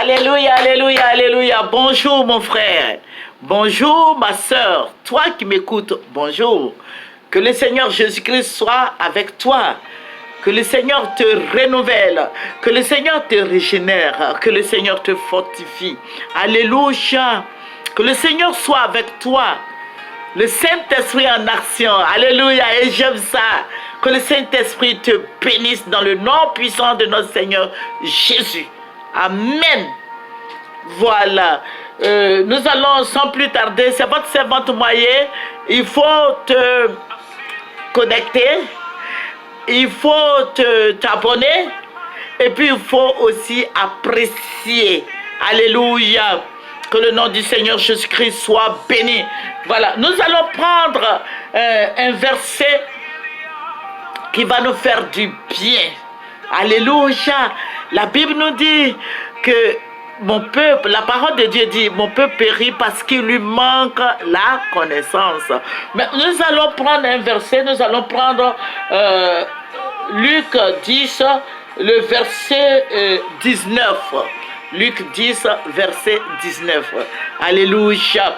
Alléluia, alléluia, alléluia. Bonjour mon frère. Bonjour ma soeur. Toi qui m'écoutes, bonjour. Que le Seigneur Jésus-Christ soit avec toi. Que le Seigneur te renouvelle. Que le Seigneur te régénère. Que le Seigneur te fortifie. Alléluia. Que le Seigneur soit avec toi. Le Saint-Esprit en action. Alléluia. Et j'aime ça. Que le Saint-Esprit te bénisse dans le nom puissant de notre Seigneur Jésus. Amen. Voilà. Nous allons sans plus tarder. C'est votre servante moyen. Il faut te connecter. Il faut t'abonner. Et puis il faut aussi apprécier. Alléluia. Que le nom du Seigneur Jésus-Christ soit béni. Voilà. Nous allons prendre un verset qui va nous faire du bien. Alléluia. La Bible nous dit que mon peuple, la parole de Dieu dit, mon peuple périt parce qu'il lui manque la connaissance. Mais nous allons prendre un verset, nous allons prendre Luc 10, le verset 19. Luc 10, verset 19. Alléluia.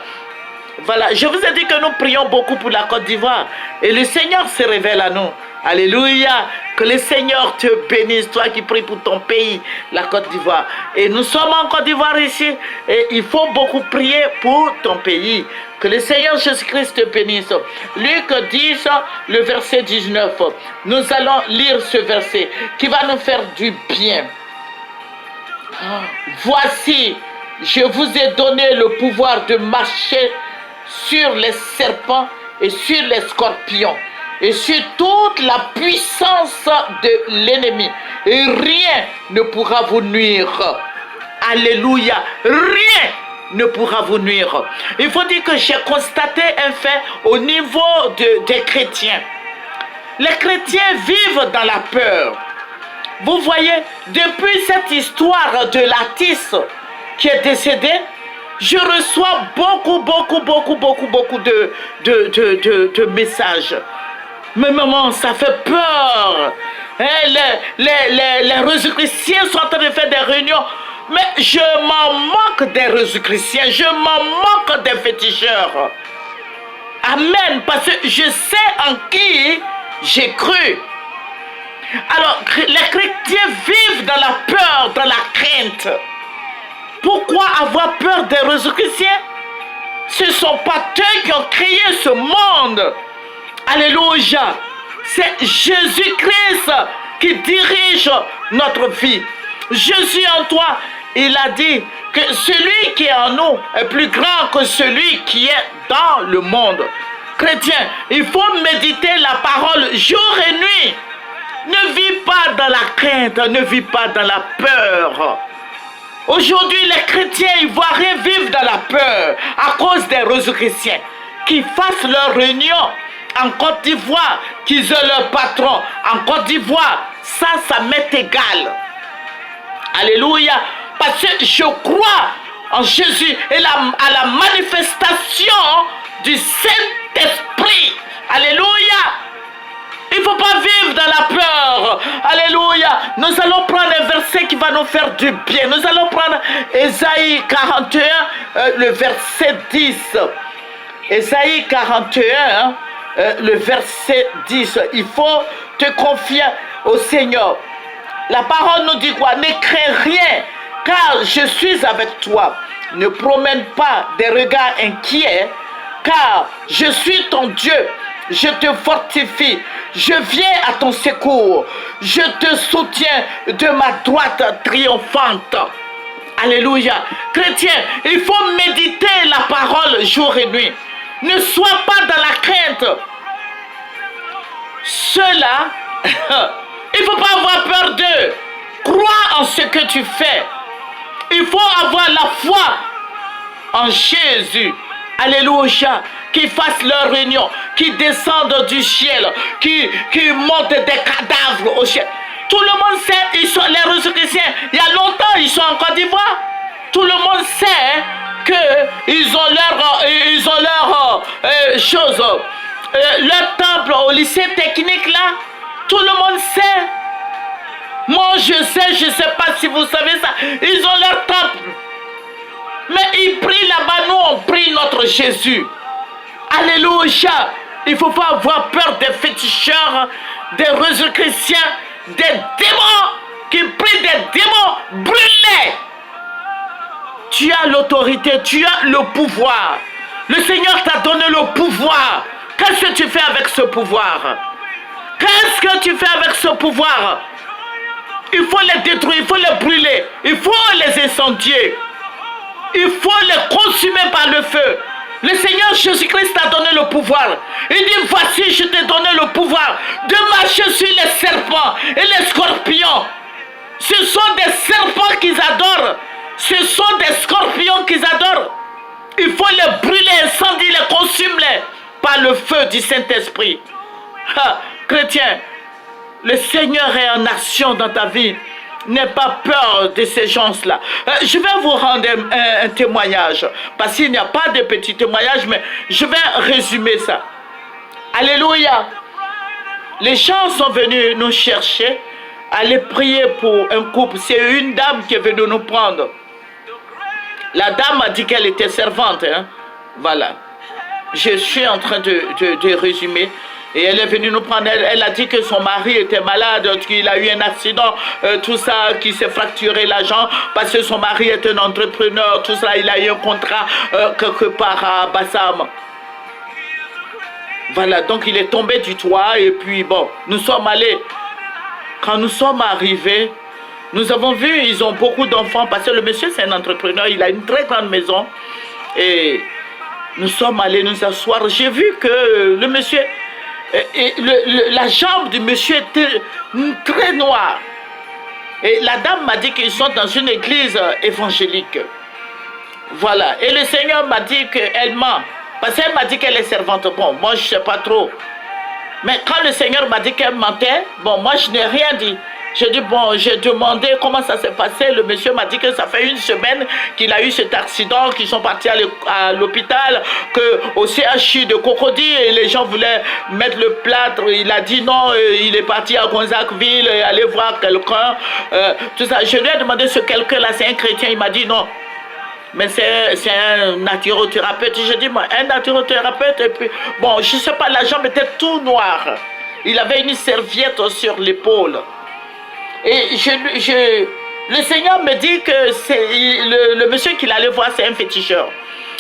Voilà, je vous ai dit que nous prions beaucoup pour la Côte d'Ivoire et le Seigneur se révèle à nous. Alléluia. Que le Seigneur te bénisse, toi qui pries pour ton pays, la Côte d'Ivoire. Et nous sommes en Côte d'Ivoire ici et il faut beaucoup prier pour ton pays. Que le Seigneur Jésus-Christ te bénisse. Luc 10, le verset 19. Nous allons lire ce verset qui va nous faire du bien. Voici, je vous ai donné le pouvoir de marcher sur les serpents et sur les scorpions et sur toute la puissance de l'ennemi. Et rien ne pourra vous nuire. Alléluia. Rien ne pourra vous nuire. Il faut dire que j'ai constaté un fait au niveau des chrétiens. Les chrétiens vivent dans la peur. Vous voyez, depuis cette histoire de l'artiste qui est décédé, je reçois beaucoup de messages. Mais maman, ça fait peur. Les réseau-chrétiens sont en train de faire des réunions. Mais je m'en moque des réseau-chrétiens. Je m'en moque des féticheurs. Amen. Parce que je sais en qui j'ai cru. Alors, les chrétiens vivent dans la peur, dans la crainte. Pourquoi avoir peur des résurrections? Ce ne sont pas eux qui ont créé ce monde. Alléluia. C'est Jésus-Christ qui dirige notre vie. Jésus en toi, il a dit que celui qui est en nous est plus grand que celui qui est dans le monde. Chrétien, il faut méditer la parole jour et nuit. Ne vis pas dans la crainte, ne vis pas dans la peur. Aujourd'hui, les chrétiens ivoiriens vivent dans la peur à cause des résurrections. Qu'ils fassent leur réunion en Côte d'Ivoire, qu'ils aient leur patron en Côte d'Ivoire, ça m'est égal. Alléluia. Parce que je crois en Jésus et à la manifestation du Saint-Esprit. Alléluia. Il ne faut pas vivre dans la peur. Alléluia. Nous allons prendre un verset qui va nous faire du bien. Nous allons prendre Ésaïe 41, le verset 10. Ésaïe 41, le verset 10. Il faut te confier au Seigneur. La parole nous dit quoi? Ne crains rien, car je suis avec toi. Ne promène pas des regards inquiets, car je suis ton Dieu. Je te fortifie, je viens à ton secours, je te soutiens de ma droite triomphante. Alléluia. Chrétien, il faut méditer la parole jour et nuit. Ne sois pas dans la crainte. Cela, il ne faut pas avoir peur d'eux. Crois en ce que tu fais. Il faut avoir la foi en Jésus. Alléluia. Qui fassent leur réunion, qui descendent du ciel, qui montent des cadavres au ciel. Tout le monde sait, les résurrections, il y a longtemps, ils sont en Côte d'Ivoire. Tout le monde sait qu'ils ont leur chose, leur temple au lycée technique là. Tout le monde sait. Moi, je sais pas si vous savez ça. Ils ont leur temple Mais il prie là-bas, nous on prie notre Jésus. Alléluia. Il ne faut pas avoir peur des féticheurs, des religieux chrétiens, des démons qui prient des démons brûlés. Tu as l'autorité, tu as le pouvoir. Le Seigneur t'a donné le pouvoir. Qu'est-ce que tu fais avec ce pouvoir? Qu'est-ce que tu fais avec ce pouvoir? Il faut les détruire, il faut les brûler, il faut les incendier. Il faut les consumer par le feu. Le Seigneur Jésus-Christ t'a donné le pouvoir. Il dit, voici, je t'ai donné le pouvoir de marcher sur les serpents et les scorpions. Ce sont des serpents qu'ils adorent. Ce sont des scorpions qu'ils adorent. Il faut les brûler, incendier, les consumer par le feu du Saint-Esprit. Chrétien, le Seigneur est en action dans ta vie. N'aie pas peur de ces gens-là. Je vais vous rendre un témoignage. Parce qu'il n'y a pas de petit témoignage, mais je vais résumer ça. Alléluia. Les gens sont venus nous chercher, aller prier pour un couple. C'est une dame qui est venue nous prendre. La dame a dit qu'elle était servante. Hein? Voilà. Je suis en train de résumer. Et elle est venue nous prendre, elle a dit que son mari était malade, qu'il a eu un accident, tout ça, qu'il s'est fracturé la jambe, parce que son mari est un entrepreneur, tout ça, il a eu un contrat quelque part à Bassam. Voilà, donc il est tombé du toit, et puis bon, nous sommes allés. Quand nous sommes arrivés, nous avons vu, ils ont beaucoup d'enfants, parce que le monsieur c'est un entrepreneur, il a une très grande maison, et nous sommes allés nous asseoir. J'ai vu que le monsieur... Et la jambe du monsieur était très noire. Et la dame m'a dit qu'ils sont dans une église évangélique. Voilà. Et le Seigneur m'a dit qu'elle ment. Parce qu'elle m'a dit qu'elle est servante. Bon, moi je ne sais pas trop. Mais quand le Seigneur m'a dit qu'elle mentait, bon, moi je n'ai rien dit. J'ai dit, bon, j'ai demandé comment ça s'est passé. Le monsieur m'a dit que ça fait une semaine qu'il a eu cet accident, qu'ils sont partis à l'hôpital, qu'au CHU de Cocody, et les gens voulaient mettre le plâtre. Il a dit non, il est parti à Gonzagueville, aller voir quelqu'un. Tout ça. Je lui ai demandé ce quelqu'un-là, c'est un chrétien. Il m'a dit non. Mais c'est un naturothérapeute. J'ai dit, moi, un naturothérapeute. Et puis, bon, je ne sais pas, la jambe était tout noire. Il avait une serviette sur l'épaule. Et le Seigneur me dit que c'est le monsieur qu'il allait voir, c'est un féticheur.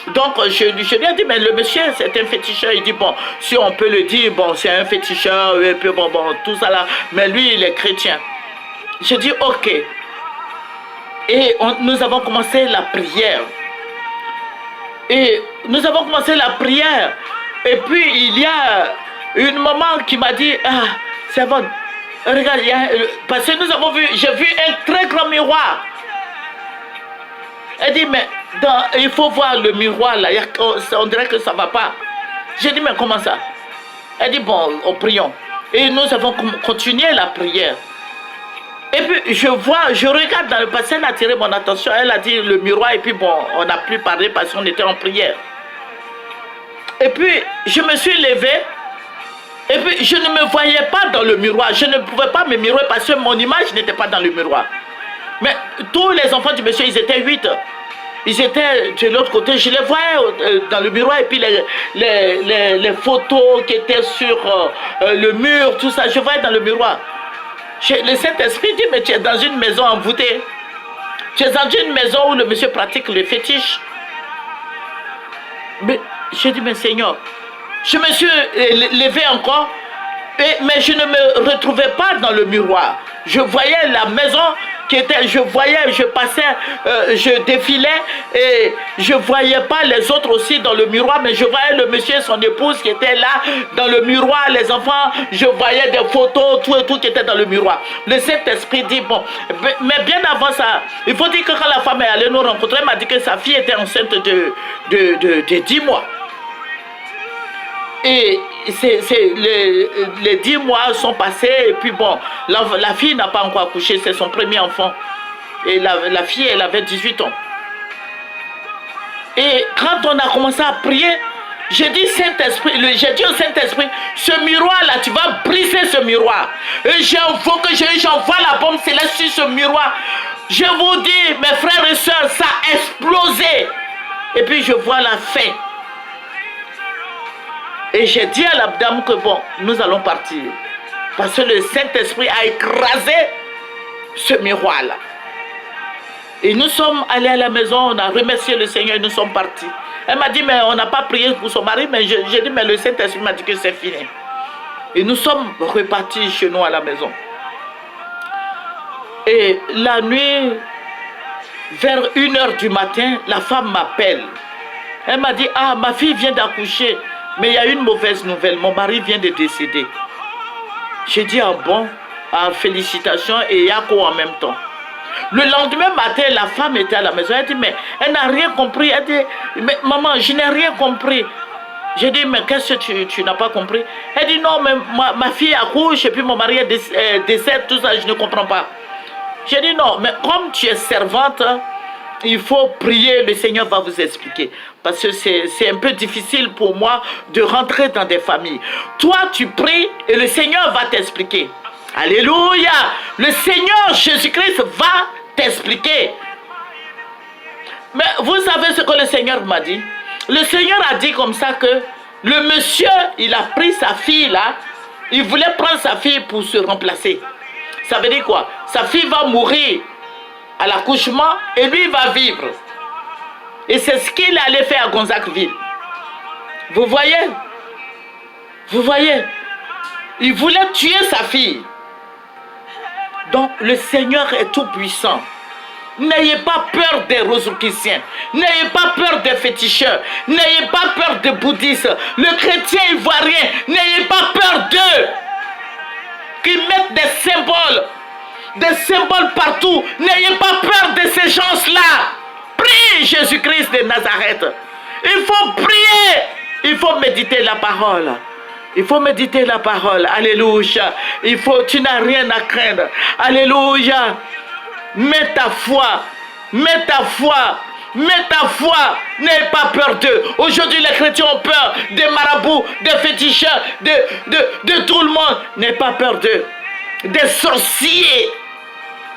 Donc je lui ai dit, mais le monsieur c'est un féticheur. Il dit, bon, si on peut le dire, bon, c'est un féticheur, et puis bon, tout ça là. Mais lui, il est chrétien. Je dis, ok. Et nous avons commencé la prière. Et nous avons commencé la prière. Et puis il y a une maman qui m'a dit, ah, c'est bon. Regarde, parce que nous avons vu, j'ai vu un très grand miroir. Elle dit, mais il faut voir le miroir là, on dirait que ça ne va pas. J'ai dit, mais comment ça? Elle dit, bon, prions. Et nous avons continué la prière. Et puis je regarde dans le passé, elle a attiré mon attention, elle a dit le miroir, et puis bon, on n'a plus parlé parce qu'on était en prière. Et puis je me suis levée. Et puis, je ne me voyais pas dans le miroir. Je ne pouvais pas me miroir parce que mon image n'était pas dans le miroir. Mais tous les enfants du monsieur, ils étaient 8. Ils étaient de l'autre côté. Je les voyais dans le miroir. Et puis, les photos qui étaient sur le mur, tout ça, je voyais dans le miroir. Le Saint-Esprit dit, mais tu es dans une maison envoûtée. Tu es dans une maison où le monsieur pratique le fétiche. Mais j'ai dit, mais Seigneur, je me suis levé encore, mais je ne me retrouvais pas dans le miroir. Je voyais la maison qui était, je passais, je défilais et je voyais pas les autres aussi dans le miroir, mais je voyais le monsieur et son épouse qui étaient là dans le miroir, les enfants, je voyais des photos, tout et tout qui était dans le miroir. Le Saint-Esprit dit, bon, mais bien avant ça, il faut dire que quand la femme est allée nous rencontrer, elle m'a dit que sa fille était enceinte de 10 mois. Et les 10 mois sont passés et puis bon, la fille n'a pas encore accouché, c'est son premier enfant. Et la fille, elle avait 18 ans. Et quand on a commencé à prier, j'ai dit au Saint-Esprit, ce miroir-là, tu vas briser ce miroir. Et j'envoie la bombe céleste sur ce miroir. Je vous dis, mes frères et sœurs, ça a explosé. Et puis je vois la fin. Et j'ai dit à la dame que bon, nous allons partir. Parce que le Saint-Esprit a écrasé ce miroir-là. Et nous sommes allés à la maison, on a remercié le Seigneur et nous sommes partis. Elle m'a dit, mais on n'a pas prié pour son mari, mais j'ai dit, mais le Saint-Esprit m'a dit que c'est fini. Et nous sommes repartis chez nous à la maison. Et la nuit, vers 1h du matin, la femme m'appelle. Elle m'a dit, ah, ma fille vient d'accoucher, mais il y a une mauvaise nouvelle, mon mari vient de décéder. J'ai dit, ah bon, ah, félicitations, et Yako en même temps. Le lendemain matin, la femme était à la maison. Elle dit, mais elle n'a rien compris. Elle dit, mais maman, je n'ai rien compris. J'ai dit, mais qu'est-ce que tu n'as pas compris? Elle dit, non, mais ma fille accouche et puis mon mari décède, tout ça, je ne comprends pas. J'ai dit, non, mais comme tu es servante, il faut prier, le Seigneur va vous expliquer. Parce que c'est un peu difficile pour moi de rentrer dans des familles. Toi, tu pries et le Seigneur va t'expliquer. Alléluia! Le Seigneur Jésus-Christ va t'expliquer. Mais vous savez ce que le Seigneur m'a dit? Le Seigneur a dit comme ça que le monsieur, il a pris sa fille là, il voulait prendre sa fille pour se remplacer. Ça veut dire quoi? Sa fille va mourir à l'accouchement et lui il va vivre. Et c'est ce qu'il allait faire à Gonzacqueville. Vous voyez? Vous voyez? Il voulait tuer sa fille. Donc le Seigneur est tout puissant. N'ayez pas peur des Rosicruciens. N'ayez pas peur des féticheurs. N'ayez pas peur des bouddhistes. Le chrétien ivoirien, n'ayez pas peur d'eux. Qui mettent des symboles partout. N'ayez pas peur de ces gens-là. Prie Jésus-Christ de Nazareth. Il faut prier. Il faut méditer la parole. Il faut méditer la parole. Alléluia. Tu n'as rien à craindre. Alléluia. Mets ta foi. Mets ta foi. Mets ta foi. N'aie pas peur d'eux. Aujourd'hui, les chrétiens ont peur des marabouts, des féticheurs, de tout le monde. N'aie pas peur d'eux. Des sorciers.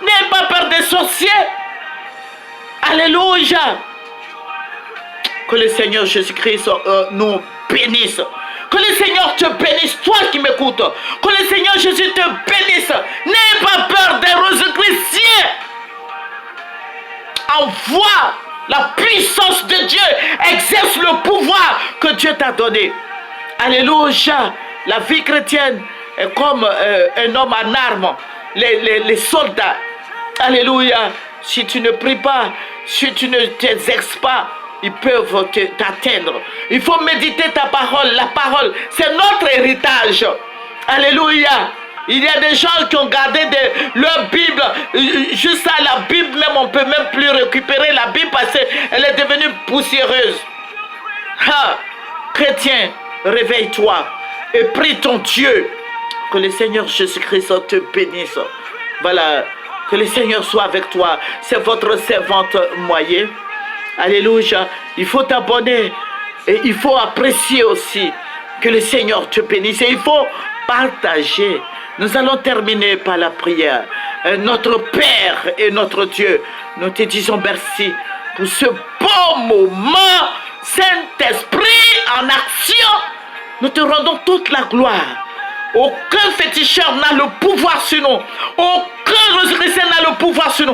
N'aie pas peur des sorciers. Alléluia. Que le Seigneur Jésus-Christ nous bénisse. Que le Seigneur te bénisse, toi qui m'écoutes. Que le Seigneur Jésus te bénisse. N'aie pas peur des Rosicruciens. Envoie la puissance de Dieu. Exerce le pouvoir que Dieu t'a donné. Alléluia. La vie chrétienne est comme un homme en armes. Les soldats. Alléluia. Si tu ne pries pas, si tu ne t'exerces pas, ils peuvent t'atteindre. Il faut méditer ta parole. La parole, c'est notre héritage. Alléluia. Il y a des gens qui ont gardé leur Bible. Juste à la Bible même, on ne peut même plus récupérer la Bible parce qu'elle est devenue poussiéreuse. Ah, chrétien, réveille-toi et prie ton Dieu. Que le Seigneur Jésus-Christ te bénisse. Voilà, que le Seigneur soit avec toi. C'est votre servante Moyer. Alléluia. Il faut t'abonner et il faut apprécier aussi. Que le Seigneur te bénisse et il faut partager. Nous allons terminer par la prière. Notre Père et notre Dieu, nous te disons merci pour ce beau moment. Saint-Esprit en action, nous te rendons toute la gloire. Aucun féticheur n'a le pouvoir sur nous. Aucun Rosicrucien n'a le pouvoir sur nous.